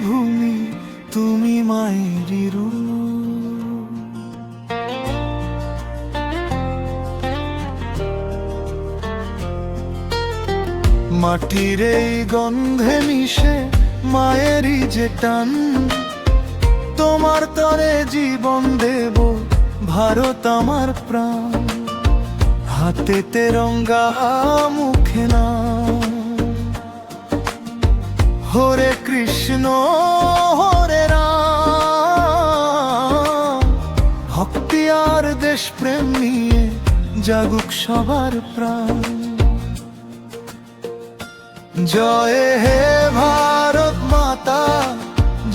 ভূমি, তুমি মায়েরই রূপ। মাটির এই গন্ধে মিশে মায়েরই যে টান, তোমার তরে জীবন দেব ভারত আমার প্রাণ। হাতে তেরঙ্গা মুখে না, হরে কৃষ্ণ হরে রাম। ভক্তি আর দেশ প্রেম নিয়ে জাগুক সবার প্রাণ। জয় হে ভারত মাতা,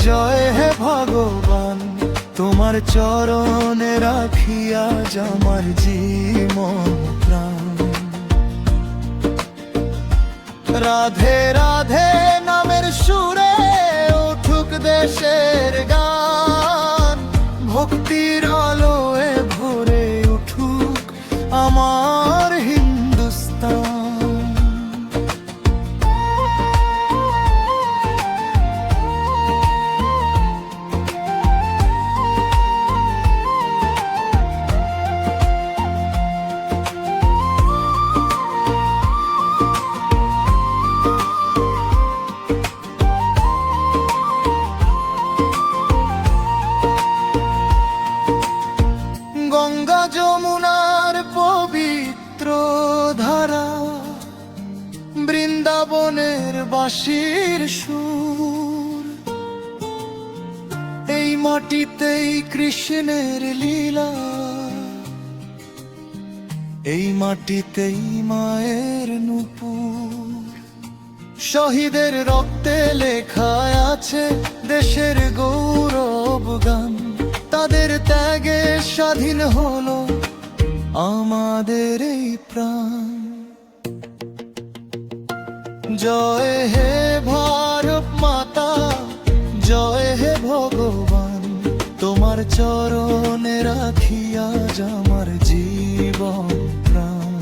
জয় হে ভগবান, তোমার চরণে রাখিয়া আমার জীবন প্রাণ। রাধে রাধে নামের সুরে উঠুক দেশের গান। ভক্তির আলোয় ভরে উঠুক আমার হিন্দুস্তান। গঙ্গা যমুনার পবিত্র ধারা, বৃন্দাবনের বাঁশির সুর। এই মাটিতেই কৃষ্ণের লীলা, এই মাটিতেই মায়ের নূপুর। শহীদের রক্তে লেখা আছে দেশের গৌরব গান। তাদের ত্যাগে স্বাধীন হলো আমাদের এই প্রাণ। জয় হে ভারত মাতা, জয় হে ভগবান, তোমার চরণে রাখিয়া আমার জীবন প্রাণ।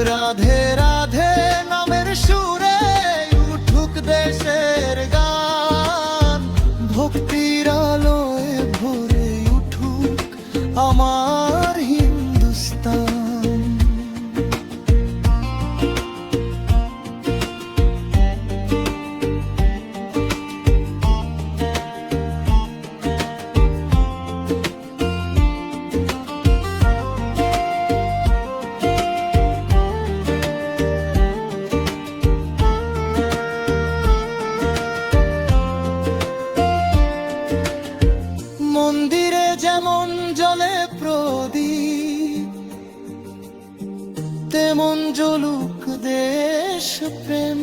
রাধে রাধে নামের সুরে উঠুক দেশের গান। ভক্তির আলোয় ভরে উঠুক আমার হিন্দুস্তান। মন্দিরে যেমন জলে প্রদীপ, তেমন জ্বলুক দেশ প্রেম।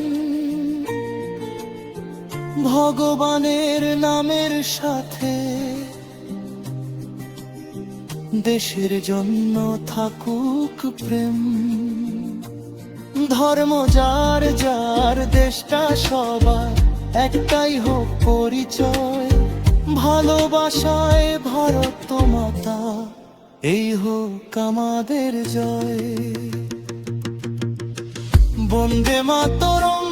ভগবানের নামের সাথে দেশের জন্য থাকুক প্রেম। ধর্ম যার যার, দেশটা সবার, একটাই হোক পরিচয়। ভালোবাসায় ভারত মাতা, এই হোক আমাদের জয়। বন্দে মাতরম